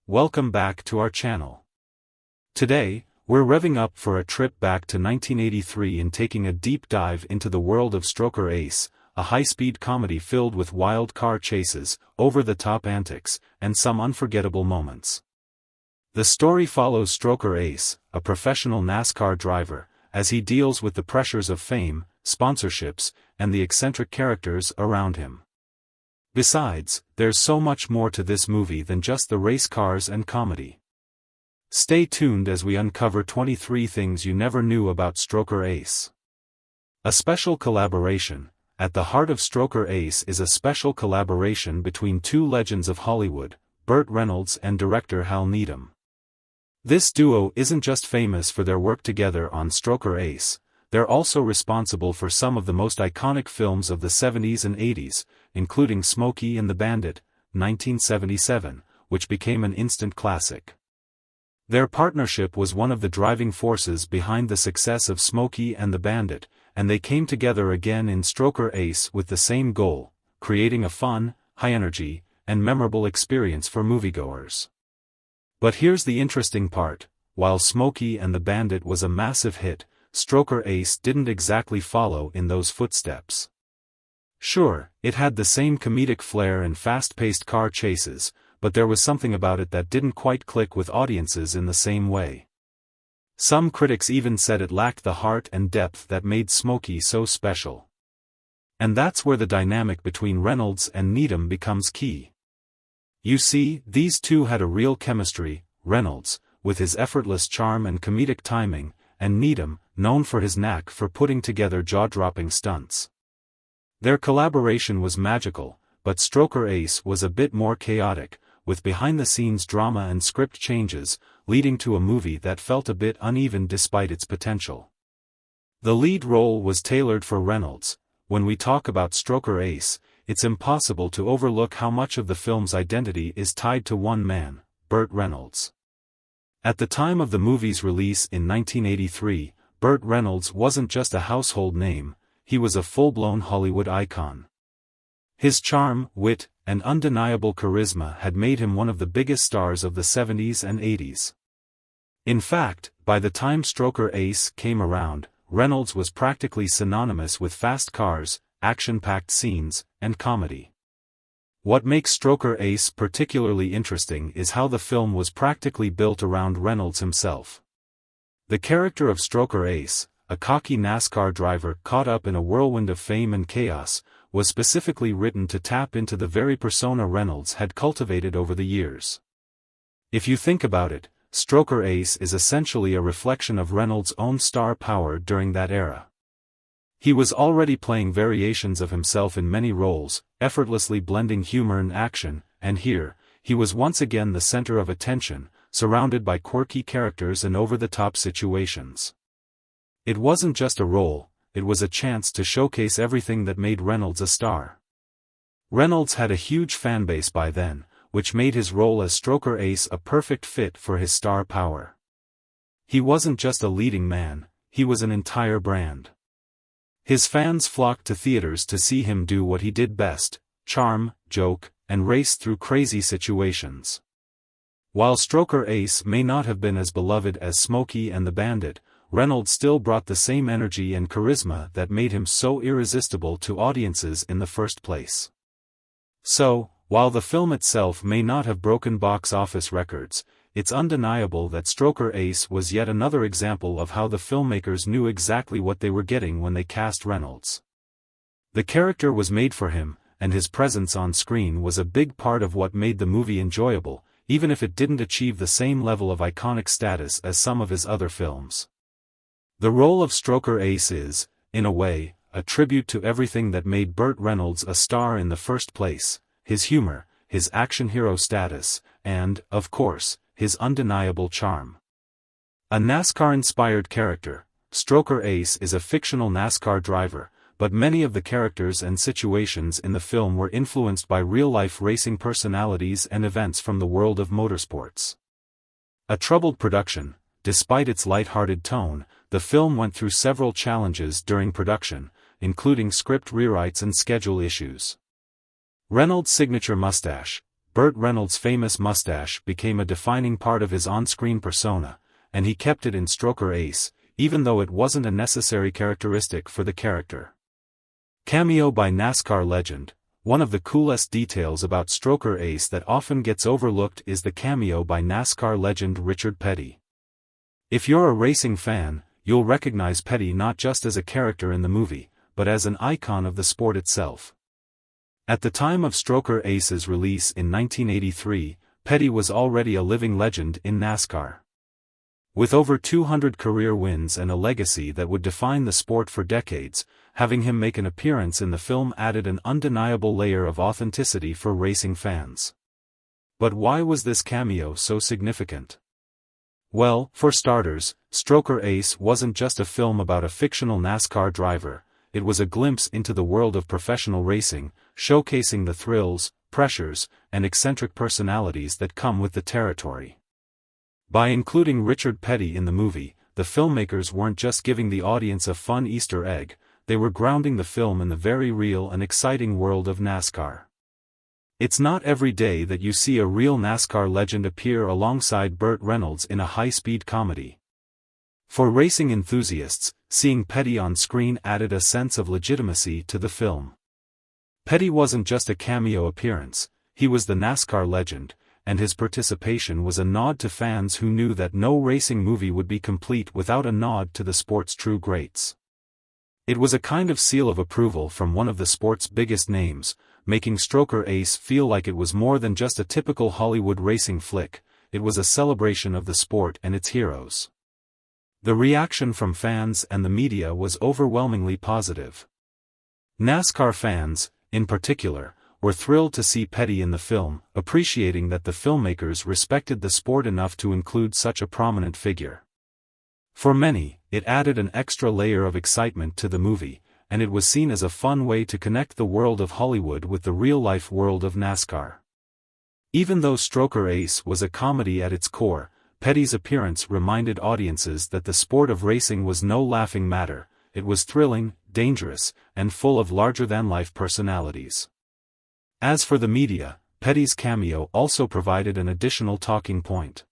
welcome back to our channel. Today, we're revving up for a trip back to 1983 and taking a deep dive into the world of Stroker Ace, a high-speed comedy filled with wild car chases, over-the-top antics, and some unforgettable moments. The story follows Stroker Ace, a professional NASCAR driver, as he deals with the pressures of fame, sponsorships, and the eccentric characters around him. Besides, there's so much more to this movie than just the race cars and comedy. Stay tuned as we uncover 23 things you never knew about Stroker Ace. A special collaboration. At the heart of Stroker Ace is a special collaboration between two legends of Hollywood, Burt Reynolds and director Hal Needham. This duo isn't just famous for their work together on Stroker Ace, they're also responsible for some of the most iconic films of the 70s and 80s, including Smokey and the Bandit, 1977, which became an instant classic. Their partnership was one of the driving forces behind the success of Smokey and the Bandit, and they came together again in Stroker Ace with the same goal, creating a fun, high-energy, and memorable experience for moviegoers. But here's the interesting part: while Smokey and the Bandit was a massive hit, Stroker Ace didn't exactly follow in those footsteps. Sure, it had the same comedic flair and fast-paced car chases, but there was something about it that didn't quite click with audiences in the same way. Some critics even said it lacked the heart and depth that made Smokey so special. And that's where the dynamic between Reynolds and Needham becomes key. You see, these two had a real chemistry, Reynolds, with his effortless charm and comedic timing, and Needham, known for his knack for putting together jaw-dropping stunts. Their collaboration was magical, but Stroker Ace was a bit more chaotic, with behind-the-scenes drama and script changes, leading to a movie that felt a bit uneven despite its potential. The lead role was tailored for Reynolds. When we talk about Stroker Ace, it's impossible to overlook how much of the film's identity is tied to one man, Burt Reynolds. At the time of the movie's release in 1983, Burt Reynolds wasn't just a household name, he was a full-blown Hollywood icon. His charm, wit, and undeniable charisma had made him one of the biggest stars of the 70s and 80s. In fact, by the time Stroker Ace came around, Reynolds was practically synonymous with fast cars, action-packed scenes, and comedy. What makes Stroker Ace particularly interesting is how the film was practically built around Reynolds himself. The character of Stroker Ace, a cocky NASCAR driver caught up in a whirlwind of fame and chaos, was specifically written to tap into the very persona Reynolds had cultivated over the years. If you think about it, Stroker Ace is essentially a reflection of Reynolds' own star power during that era. He was already playing variations of himself in many roles, effortlessly blending humor and action, and here, he was once again the center of attention, surrounded by quirky characters and over-the-top situations. It wasn't just a role, it was a chance to showcase everything that made Reynolds a star. Reynolds had a huge fanbase by then, which made his role as Stroker Ace a perfect fit for his star power. He wasn't just a leading man, he was an entire brand. His fans flocked to theaters to see him do what he did best: charm, joke, and race through crazy situations. While Stroker Ace may not have been as beloved as Smokey and the Bandit, Reynolds still brought the same energy and charisma that made him so irresistible to audiences in the first place. So, while the film itself may not have broken box office records, it's undeniable that Stroker Ace was yet another example of how the filmmakers knew exactly what they were getting when they cast Reynolds. The character was made for him, and his presence on screen was a big part of what made the movie enjoyable, even if it didn't achieve the same level of iconic status as some of his other films. The role of Stroker Ace is, in a way, a tribute to everything that made Burt Reynolds a star in the first place: his humor, his action hero status, and, of course, his undeniable charm. A NASCAR-inspired character, Stroker Ace is a fictional NASCAR driver, but many of the characters and situations in the film were influenced by real-life racing personalities and events from the world of motorsports. A troubled production, despite its light-hearted tone, the film went through several challenges during production, including script rewrites and schedule issues. Reynolds' signature mustache, Burt Reynolds' famous mustache became a defining part of his on-screen persona, and he kept it in Stroker Ace, even though it wasn't a necessary characteristic for the character. Cameo by NASCAR legend. One of the coolest details about Stroker Ace that often gets overlooked is the cameo by NASCAR legend Richard Petty. If you're a racing fan, you'll recognize Petty not just as a character in the movie, but as an icon of the sport itself. At the time of Stroker Ace's release in 1983, Petty was already a living legend in NASCAR. With over 200 career wins and a legacy that would define the sport for decades, having him make an appearance in the film added an undeniable layer of authenticity for racing fans. But why was this cameo so significant? Well, for starters, Stroker Ace wasn't just a film about a fictional NASCAR driver, it was a glimpse into the world of professional racing, showcasing the thrills, pressures, and eccentric personalities that come with the territory. By including Richard Petty in the movie, the filmmakers weren't just giving the audience a fun Easter egg, they were grounding the film in the very real and exciting world of NASCAR. It's not every day that you see a real NASCAR legend appear alongside Burt Reynolds in a high-speed comedy. For racing enthusiasts, seeing Petty on screen added a sense of legitimacy to the film. Petty wasn't just a cameo appearance, he was the NASCAR legend, and his participation was a nod to fans who knew that no racing movie would be complete without a nod to the sport's true greats. It was a kind of seal of approval from one of the sport's biggest names, making Stroker Ace feel like it was more than just a typical Hollywood racing flick, it was a celebration of the sport and its heroes. The reaction from fans and the media was overwhelmingly positive. NASCAR fans, in particular, were thrilled to see Petty in the film, appreciating that the filmmakers respected the sport enough to include such a prominent figure. For many, it added an extra layer of excitement to the movie, and it was seen as a fun way to connect the world of Hollywood with the real-life world of NASCAR. Even though Stroker Ace was a comedy at its core, Petty's appearance reminded audiences that the sport of racing was no laughing matter, it was thrilling, dangerous, and full of larger-than-life personalities. As for the media, Petty's cameo also provided an additional talking point.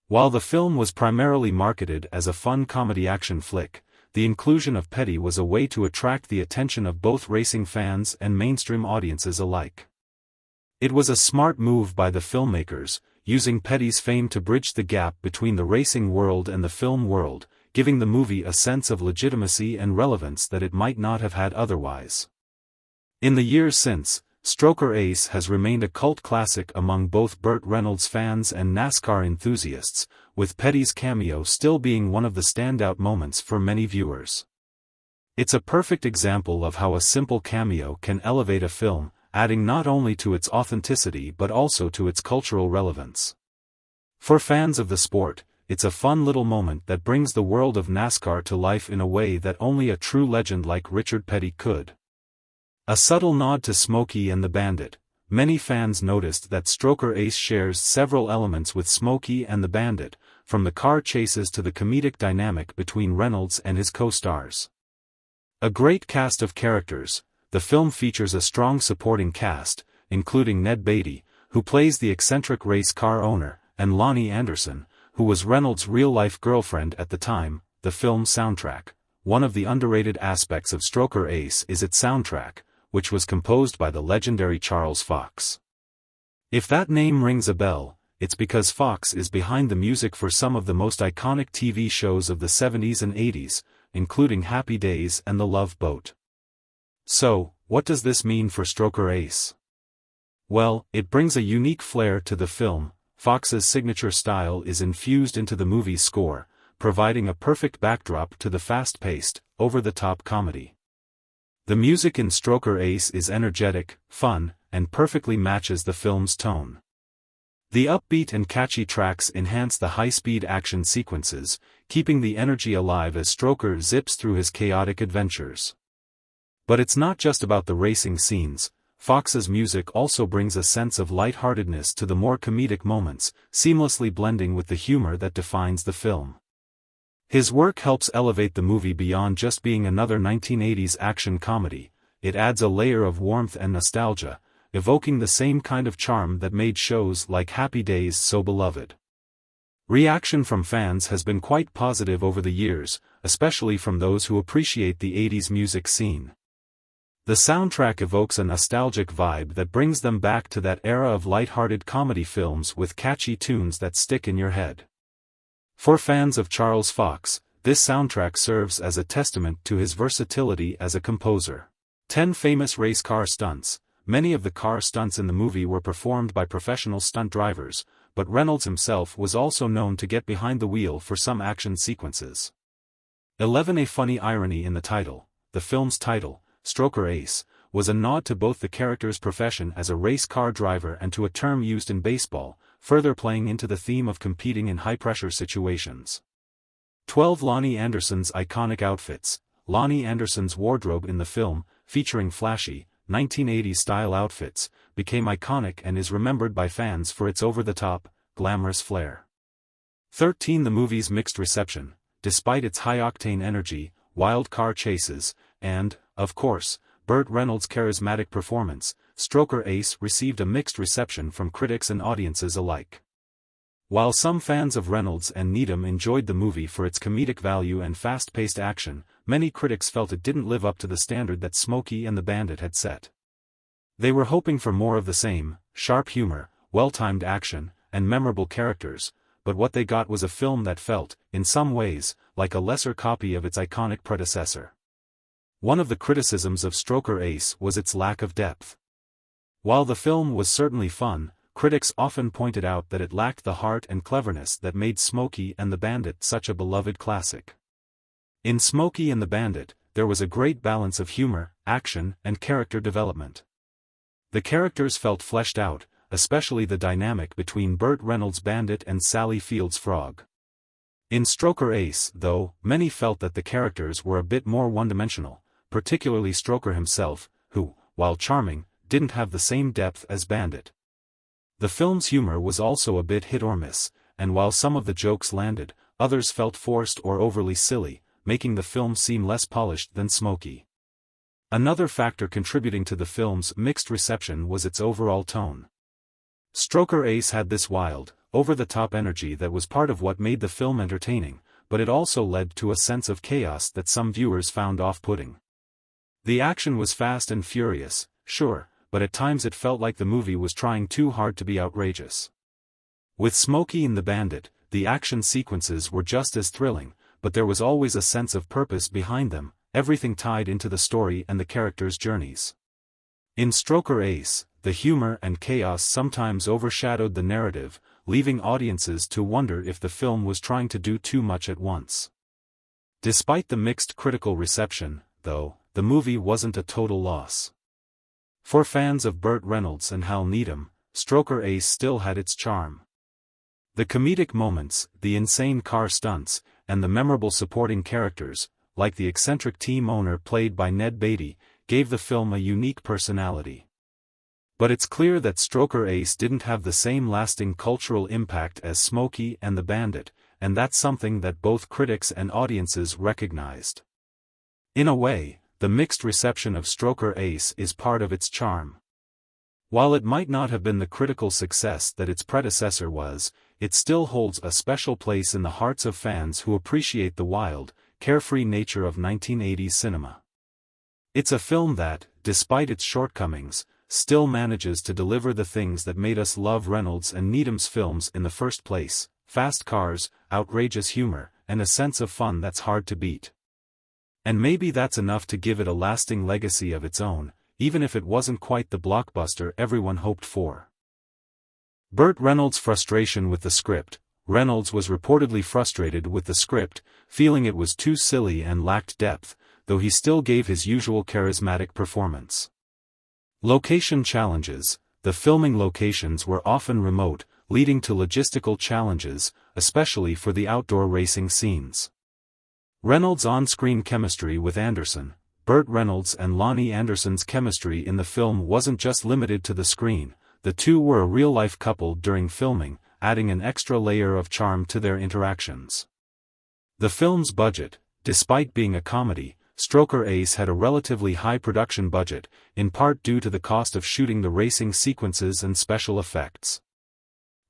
While the film was primarily marketed as a fun comedy action flick, the inclusion of Petty was a way to attract the attention of both racing fans and mainstream audiences alike. It was a smart move by the filmmakers, using Petty's fame to bridge the gap between the racing world and the film world, giving the movie a sense of legitimacy and relevance that it might not have had otherwise. In the years since, Stroker Ace has remained a cult classic among both Burt Reynolds fans and NASCAR enthusiasts, with Petty's cameo still being one of the standout moments for many viewers. It's a perfect example of how a simple cameo can elevate a film, adding not only to its authenticity but also to its cultural relevance. For fans of the sport, it's a fun little moment that brings the world of NASCAR to life in a way that only a true legend like Richard Petty could. A subtle nod to Smokey and the Bandit. Many fans noticed that Stroker Ace shares several elements with Smokey and the Bandit, from the car chases to the comedic dynamic between Reynolds and his co-stars. A great cast of characters, the film features a strong supporting cast, including Ned Beatty, who plays the eccentric race car owner, and Loni Anderson, who was Reynolds' real-life girlfriend at the time. The film's soundtrack. One of the underrated aspects of Stroker Ace is its soundtrack, which was composed by the legendary Charles Fox. If that name rings a bell, it's because Fox is behind the music for some of the most iconic TV shows of the 70s and 80s, including Happy Days and The Love Boat. So, what does this mean for Stroker Ace? Well, it brings a unique flair to the film. Fox's signature style is infused into the movie's score, providing a perfect backdrop to the fast-paced, over-the-top comedy. The music in Stroker Ace is energetic, fun, and perfectly matches the film's tone. The upbeat and catchy tracks enhance the high-speed action sequences, keeping the energy alive as Stroker zips through his chaotic adventures. But it's not just about the racing scenes. Fox's music also brings a sense of lightheartedness to the more comedic moments, seamlessly blending with the humor that defines the film. His work helps elevate the movie beyond just being another 1980s action comedy. It adds a layer of warmth and nostalgia, evoking the same kind of charm that made shows like Happy Days so beloved. Reaction from fans has been quite positive over the years, especially from those who appreciate the 80s music scene. The soundtrack evokes a nostalgic vibe that brings them back to that era of light-hearted comedy films with catchy tunes that stick in your head. For fans of Charles Fox, this soundtrack serves as a testament to his versatility as a composer. 10 famous race car stunts. Many of the car stunts in the movie were performed by professional stunt drivers, but Reynolds himself was also known to get behind the wheel for some action sequences. 11. A funny irony in the title. The film's title, Stroker Ace, was a nod to both the character's profession as a race car driver and to a term used in baseball, further playing into the theme of competing in high-pressure situations. 12. Loni Anderson's iconic outfits. Loni Anderson's wardrobe in the film, featuring flashy, 1980s-style outfits, became iconic and is remembered by fans for its over-the-top, glamorous flair. 13. The movie's mixed reception. Despite its high-octane energy, wild car chases, and, of course, Burt Reynolds' charismatic performance, Stroker Ace received a mixed reception from critics and audiences alike. While some fans of Reynolds and Needham enjoyed the movie for its comedic value and fast-paced action, many critics felt it didn't live up to the standard that Smokey and the Bandit had set. They were hoping for more of the same, sharp humor, well-timed action, and memorable characters, but what they got was a film that felt, in some ways, like a lesser copy of its iconic predecessor. One of the criticisms of Stroker Ace was its lack of depth. While the film was certainly fun, critics often pointed out that it lacked the heart and cleverness that made Smokey and the Bandit such a beloved classic. In Smokey and the Bandit, there was a great balance of humor, action, and character development. The characters felt fleshed out, especially the dynamic between Burt Reynolds' Bandit and Sally Field's Frog. In Stroker Ace, though, many felt that the characters were a bit more one-dimensional, particularly Stroker himself, who, while charming, didn't have the same depth as Bandit. The film's humor was also a bit hit or miss, and while some of the jokes landed, others felt forced or overly silly, making the film seem less polished than Smokey. Another factor contributing to the film's mixed reception was its overall tone. Stroker Ace had this wild, over-the-top energy that was part of what made the film entertaining, but it also led to a sense of chaos that some viewers found off-putting. The action was fast and furious, sure, but at times it felt like the movie was trying too hard to be outrageous. With Smokey and the Bandit, the action sequences were just as thrilling, but there was always a sense of purpose behind them, everything tied into the story and the characters' journeys. In Stroker Ace, the humor and chaos sometimes overshadowed the narrative, leaving audiences to wonder if the film was trying to do too much at once. Despite the mixed critical reception, though, the movie wasn't a total loss. For fans of Burt Reynolds and Hal Needham, Stroker Ace still had its charm. The comedic moments, the insane car stunts, and the memorable supporting characters, like the eccentric team owner played by Ned Beatty, gave the film a unique personality. But it's clear that Stroker Ace didn't have the same lasting cultural impact as Smokey and the Bandit, and that's something that both critics and audiences recognized. In a way, the mixed reception of Stroker Ace is part of its charm. While it might not have been the critical success that its predecessor was, it still holds a special place in the hearts of fans who appreciate the wild, carefree nature of 1980s cinema. It's a film that, despite its shortcomings, still manages to deliver the things that made us love Reynolds and Needham's films in the first place: fast cars, outrageous humor, and a sense of fun that's hard to beat. And maybe that's enough to give it a lasting legacy of its own, even if it wasn't quite the blockbuster everyone hoped for. Burt Reynolds' frustration with the script. Reynolds was reportedly frustrated with the script, feeling it was too silly and lacked depth, though he still gave his usual charismatic performance. Location challenges. The filming locations were often remote, leading to logistical challenges, especially for the outdoor racing scenes. Reynolds' on-screen chemistry with Anderson. Burt Reynolds and Loni Anderson's chemistry in the film wasn't just limited to the screen, the two were a real-life couple during filming, adding an extra layer of charm to their interactions. The film's budget, despite being a comedy, Stroker Ace had a relatively high production budget, in part due to the cost of shooting the racing sequences and special effects.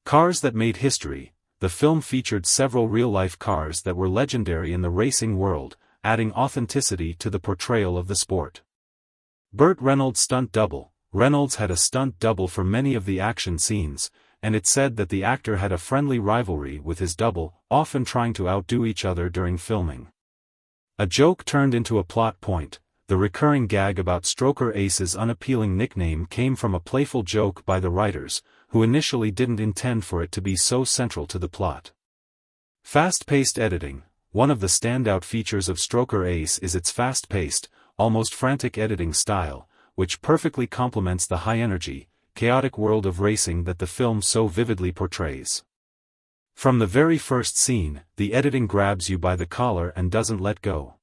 Cars that made history. The film featured several real-life cars that were legendary in the racing world, adding authenticity to the portrayal of the sport. Burt Reynolds' stunt double. Reynolds had a stunt double for many of the action scenes, and it's said that the actor had a friendly rivalry with his double, often trying to outdo each other during filming. A joke turned into a plot point. The recurring gag about Stroker Ace's unappealing nickname came from a playful joke by the writers, who initially didn't intend for it to be so central to the plot. Fast-paced editing. One of the standout features of Stroker Ace is its fast-paced, almost frantic editing style, which perfectly complements the high-energy, chaotic world of racing that the film so vividly portrays. From the very first scene, the editing grabs you by the collar and doesn't let go.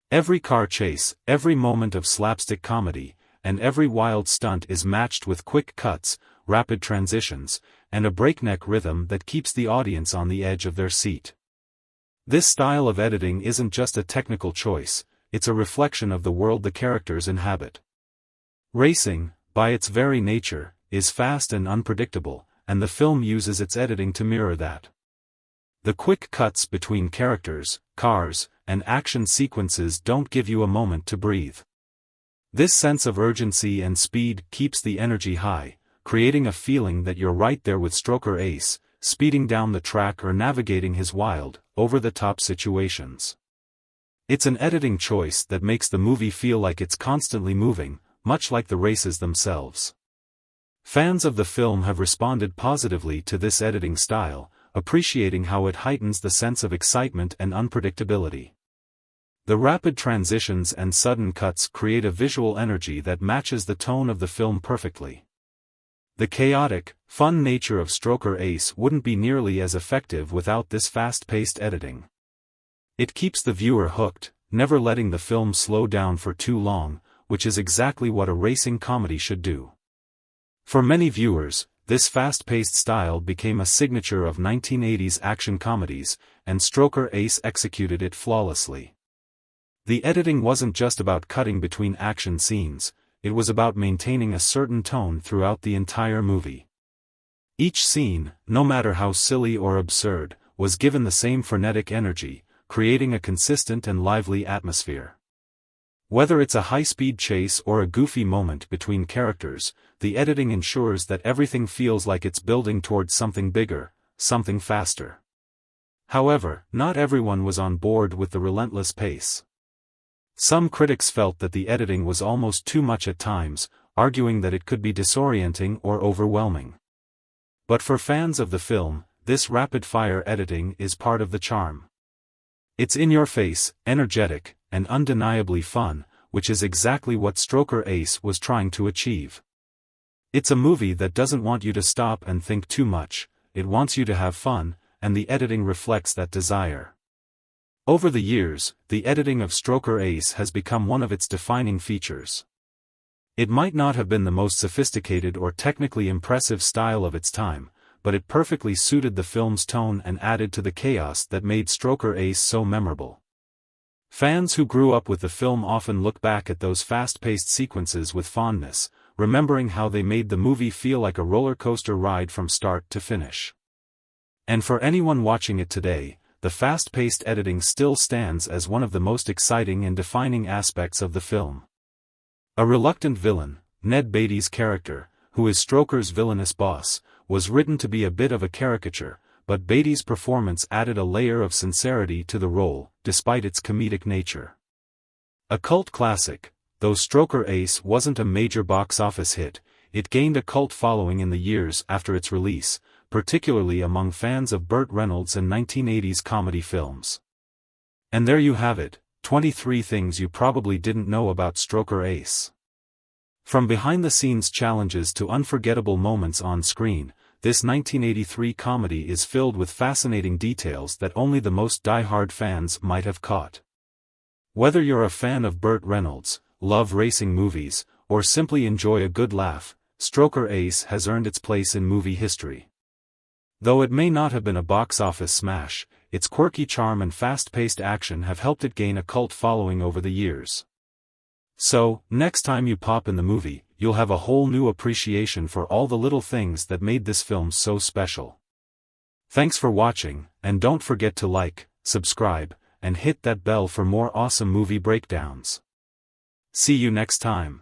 Every car chase, every moment of slapstick comedy, and every wild stunt is matched with quick cuts, rapid transitions, and a breakneck rhythm that keeps the audience on the edge of their seat. This style of editing isn't just a technical choice, it's a reflection of the world the characters inhabit. Racing, by its very nature, is fast and unpredictable, and the film uses its editing to mirror that. The quick cuts between characters, cars, and action sequences don't give you a moment to breathe. This sense of urgency and speed keeps the energy high, creating a feeling that you're right there with Stroker Ace, speeding down the track or navigating his wild, over-the-top situations. It's an editing choice that makes the movie feel like it's constantly moving, much like the races themselves. Fans of the film have responded positively to this editing style, appreciating how it heightens the sense of excitement and unpredictability. The rapid transitions and sudden cuts create a visual energy that matches the tone of the film perfectly. The chaotic, fun nature of Stroker Ace wouldn't be nearly as effective without this fast-paced editing. It keeps the viewer hooked, never letting the film slow down for too long, which is exactly what a racing comedy should do. For many viewers, this fast-paced style became a signature of 1980s action comedies, and Stroker Ace executed it flawlessly. The editing wasn't just about cutting between action scenes, it was about maintaining a certain tone throughout the entire movie. Each scene, no matter how silly or absurd, was given the same frenetic energy, creating a consistent and lively atmosphere. Whether it's a high-speed chase or a goofy moment between characters, the editing ensures that everything feels like it's building towards something bigger, something faster. However, not everyone was on board with the relentless pace. Some critics felt that the editing was almost too much at times, arguing that it could be disorienting or overwhelming. But for fans of the film, this rapid-fire editing is part of the charm. It's in your face, energetic, and undeniably fun, which is exactly what Stroker Ace was trying to achieve. It's a movie that doesn't want you to stop and think too much, it wants you to have fun, and the editing reflects that desire. Over the years, the editing of Stroker Ace has become one of its defining features. It might not have been the most sophisticated or technically impressive style of its time, but it perfectly suited the film's tone and added to the chaos that made Stroker Ace so memorable. Fans who grew up with the film often look back at those fast-paced sequences with fondness, remembering how they made the movie feel like a roller coaster ride from start to finish. And for anyone watching it today, the fast-paced editing still stands as one of the most exciting and defining aspects of the film. A reluctant villain, Ned Beatty's character, who is Stroker's villainous boss, was written to be a bit of a caricature, but Beatty's performance added a layer of sincerity to the role, despite its comedic nature. A cult classic, though Stroker Ace wasn't a major box office hit, it gained a cult following in the years after its release, particularly among fans of Burt Reynolds and 1980s comedy films. And there you have it, 23 things you probably didn't know about Stroker Ace. From behind-the-scenes challenges to unforgettable moments on screen, this 1983 comedy is filled with fascinating details that only the most die-hard fans might have caught. Whether you're a fan of Burt Reynolds, love racing movies, or simply enjoy a good laugh, Stroker Ace has earned its place in movie history. Though it may not have been a box office smash, its quirky charm and fast-paced action have helped it gain a cult following over the years. So, next time you pop in the movie, you'll have a whole new appreciation for all the little things that made this film so special. Thanks for watching, and don't forget to like, subscribe, and hit that bell for more awesome movie breakdowns. See you next time.